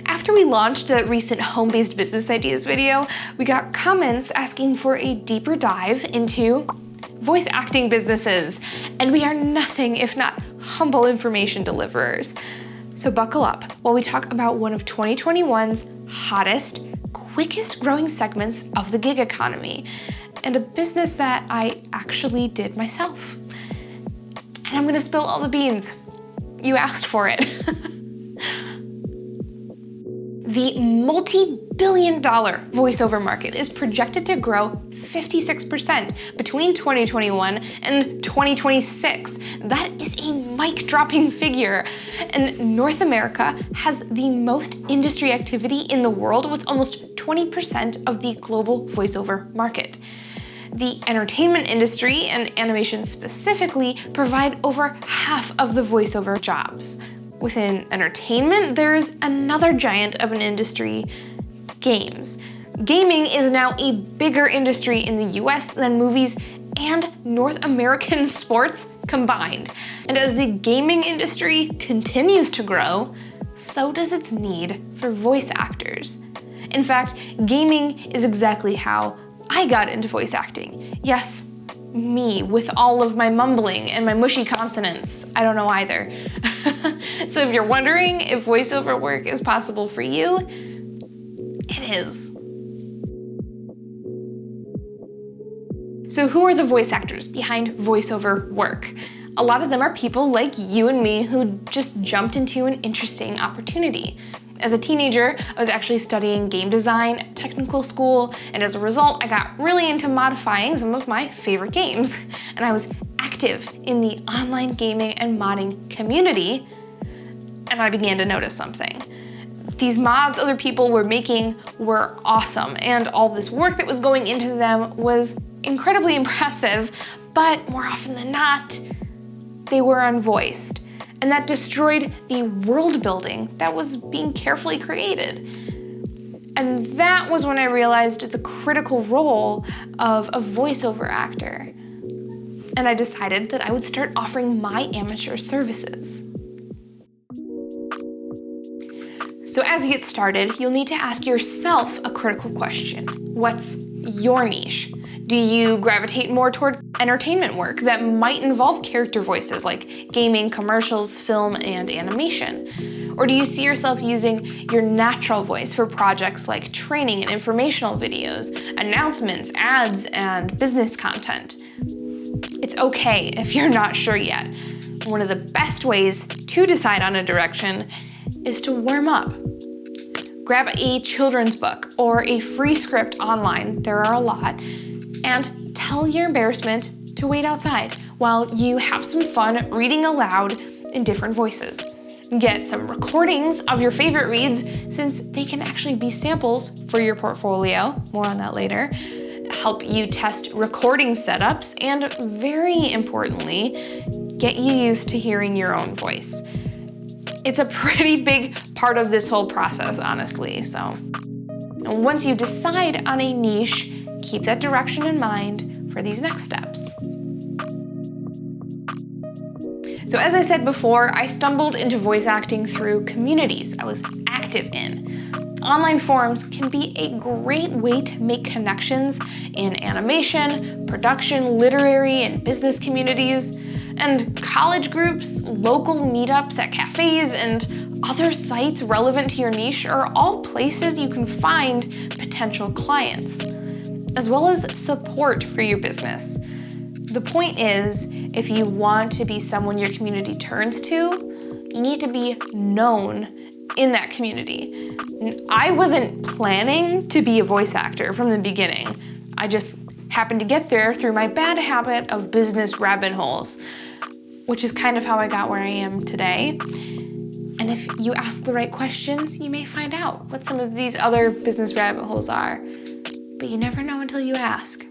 After we launched the recent home-based business ideas video, we got comments asking for a deeper dive into voice acting businesses, and we are nothing if not humble information deliverers. So buckle up while we talk about one of 2021's hottest, quickest growing segments of the gig economy, and a business that I actually did myself. And I'm gonna spill all the beans. You asked for it. The multi-billion-dollar voiceover market is projected to grow 56% between 2021 and 2026. That is a mic-dropping figure. And North America has the most industry activity in the world, with almost 20% of the global voiceover market. The entertainment industry, and animation specifically, provide over half of the voiceover jobs. Within entertainment, there's another giant of an industry, games. Gaming is now a bigger industry in the US than movies and North American sports combined. And as the gaming industry continues to grow, so does its need for voice actors. In fact, gaming is exactly how I got into voice acting. Yes, me, with all of my mumbling and my mushy consonants. I don't know either. So if you're wondering if voiceover work is possible for you, it is. So who are the voice actors behind voiceover work? A lot of them are people like you and me who just jumped into an interesting opportunity. As a teenager, I was actually studying game design at technical school, and as a result, I got really into modifying some of my favorite games. And I was active in the online gaming and modding community, and I began to notice something. These mods other people were making were awesome, and all this work that was going into them was incredibly impressive, but more often than not, they were unvoiced. And that destroyed the world building that was being carefully created. And that was when I realized the critical role of a voiceover actor. And I decided that I would start offering my amateur services. So as you get started, you'll need to ask yourself a critical question. What's your niche? Do you gravitate more toward entertainment work that might involve character voices like gaming, commercials, film, and animation? Or do you see yourself using your natural voice for projects like training and informational videos, announcements, ads, and business content? It's okay if you're not sure yet. One of the best ways to decide on a direction is to warm up. Grab a children's book or a free script online, there are a lot, and tell your embarrassment to wait outside while you have some fun reading aloud in different voices. Get some recordings of your favorite reads, since they can actually be samples for your portfolio, more on that later, help you test recording setups, and very importantly, get you used to hearing your own voice. It's a pretty big part of this whole process, honestly, so. Once you decide on a niche, keep that direction in mind for these next steps. So as I said before, I stumbled into voice acting through communities I was active in. Online forums can be a great way to make connections in animation, production, literary, and business communities. And college groups, local meetups at cafes, and other sites relevant to your niche are all places you can find potential clients, as well as support for your business. The point is, if you want to be someone your community turns to, you need to be known in that community. I wasn't planning to be a voice actor from the beginning. I just happened to get there through my bad habit of business rabbit holes, which is kind of how I got where I am today. And if you ask the right questions, you may find out what some of these other business rabbit holes are. But you never know until you ask.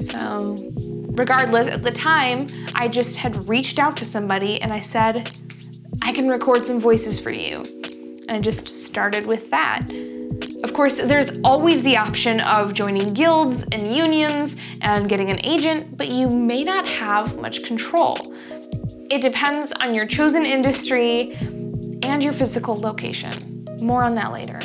So regardless, at the time, I just had reached out to somebody and I said, I can record some voices for you. And I just started with that. Of course, there's always the option of joining guilds and unions and getting an agent, but you may not have much control. It depends on your chosen industry and your physical location. More on that later.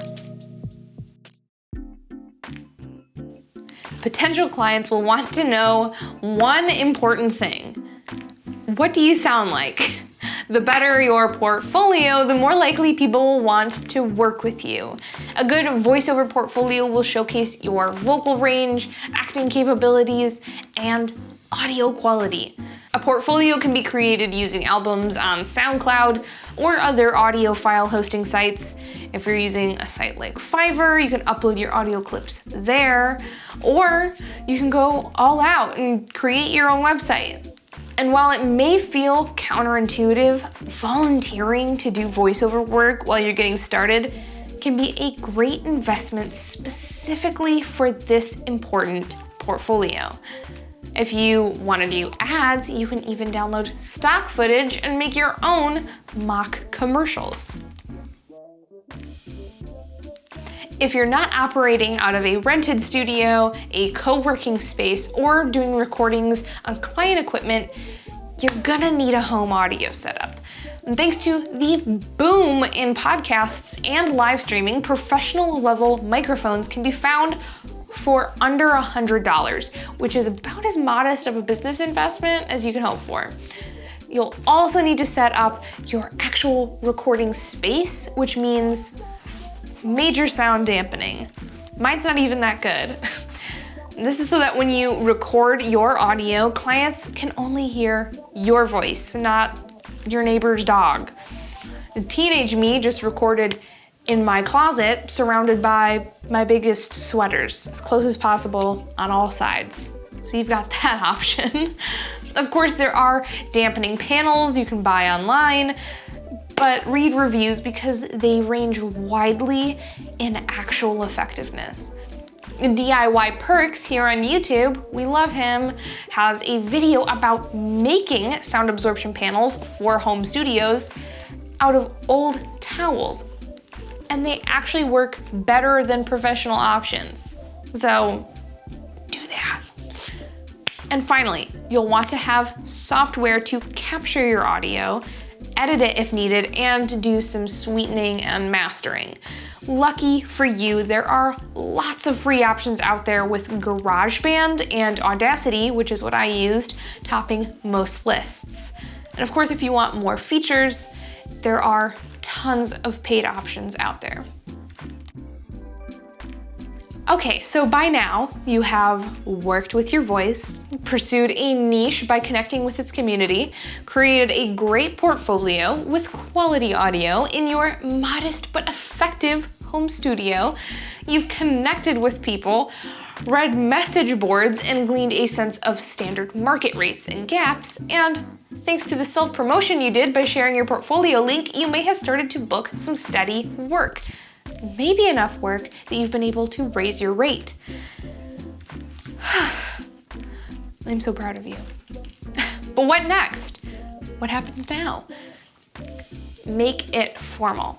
Potential clients will want to know one important thing. What do you sound like? The better your portfolio, the more likely people will want to work with you. A good voiceover portfolio will showcase your vocal range, acting capabilities, and audio quality. A portfolio can be created using albums on SoundCloud or other audio file hosting sites. If you're using a site like Fiverr, you can upload your audio clips there, or you can go all out and create your own website. And while it may feel counterintuitive, volunteering to do voiceover work while you're getting started can be a great investment specifically for this important portfolio. If you want to do ads, you can even download stock footage and make your own mock commercials. If you're not operating out of a rented studio, a co-working space, or doing recordings on client equipment, you're gonna need a home audio setup. And thanks to the boom in podcasts and live streaming, professional level microphones can be found for under $100, which is about as modest of a business investment as you can hope for. You'll also need to set up your actual recording space, which means major sound dampening. Mine's not even that good. This is so that when you record your audio, clients can only hear your voice, not your neighbor's dog. Teenage me just recorded in my closet, surrounded by my biggest sweaters, as close as possible on all sides. So you've got that option. Of course, there are dampening panels you can buy online, but read reviews because they range widely in actual effectiveness. DIY Perks here on YouTube, we love him, has a video about making sound absorption panels for home studios out of old towels. And they actually work better than professional options. So do that. And finally, you'll want to have software to capture your audio, edit it if needed, and do some sweetening and mastering. Lucky for you, there are lots of free options out there with GarageBand and Audacity, which is what I used, topping most lists. And of course, if you want more features, there are tons of paid options out there. Okay, so by now you have worked with your voice, pursued a niche by connecting with its community, created a great portfolio with quality audio in your modest but effective home studio. You've connected with people, read message boards, and gleaned a sense of standard market rates and gaps, and thanks to the self-promotion you did by sharing your portfolio link, you may have started to book some steady work. Maybe enough work that you've been able to raise your rate. I'm so proud of you. But what next? What happens now? Make it formal.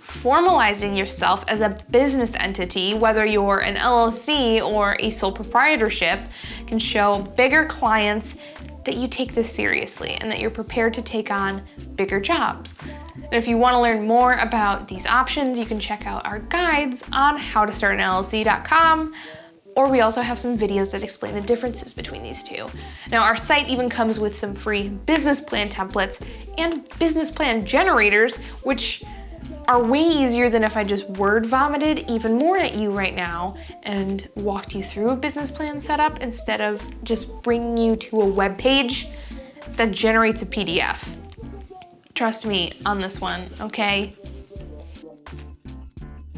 Formalizing yourself as a business entity, whether you're an LLC or a sole proprietorship, can show bigger clients that you take this seriously and that you're prepared to take on bigger jobs. And if you want to learn more about these options, you can check out our guides on howtostartanllc.com, or we also have some videos that explain the differences between these two. Now, our site even comes with some free business plan templates and business plan generators, which are way easier than if I just word vomited even more at you right now and walked you through a business plan setup instead of just bringing you to a web page that generates a PDF. Trust me on this one, okay?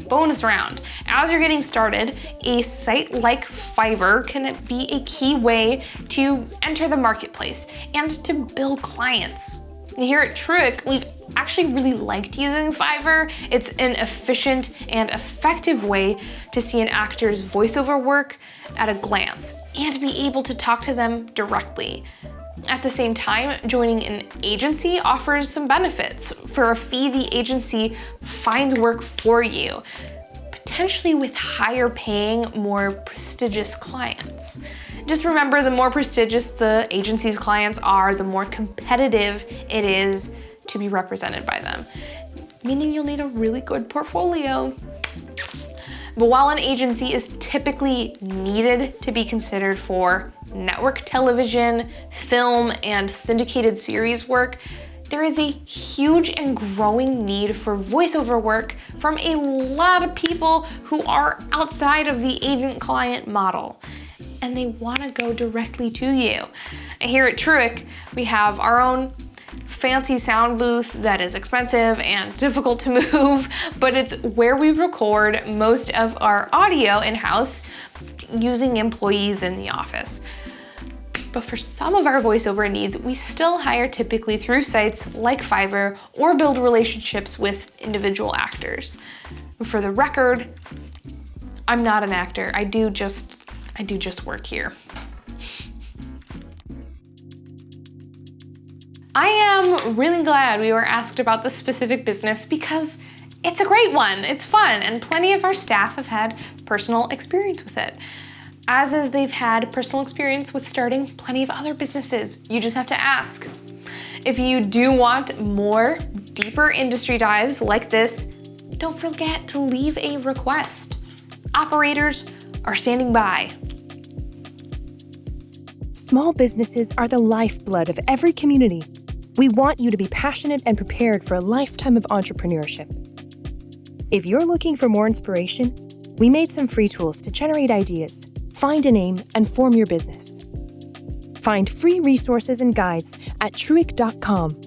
Bonus round. As you're getting started, a site like Fiverr can be a key way to enter the marketplace and to build clients. Here at TRUiC, we've actually really liked using Fiverr. It's an efficient and effective way to see an actor's voiceover work at a glance and be able to talk to them directly. At the same time, joining an agency offers some benefits. For a fee, the agency finds work for you, potentially with higher paying, more prestigious clients. Just remember, the more prestigious the agency's clients are, the more competitive it is to be represented by them. meaning you'll need a really good portfolio. But while an agency is typically needed to be considered for network television, film, and syndicated series work, there is a huge and growing need for voiceover work from a lot of people who are outside of the agent-client model, and they want to go directly to you. And here at TRUiC, we have our own fancy sound booth that is expensive and difficult to move, but it's where we record most of our audio in-house using employees in the office. But for some of our voiceover needs, we still hire typically through sites like Fiverr or build relationships with individual actors. For the record, I'm not an actor. I do just work here. I am really glad we were asked about this specific business because it's a great one, it's fun, and plenty of our staff have had personal experience with it. As is, they've had personal experience with starting plenty of other businesses. You just have to ask. If you do want more deeper industry dives like this, don't forget to leave a request. Operators are standing by. Small businesses are the lifeblood of every community. We want you to be passionate and prepared for a lifetime of entrepreneurship. If you're looking for more inspiration, we made some free tools to generate ideas, find a name, and form your business. Find free resources and guides at TRUiC.com.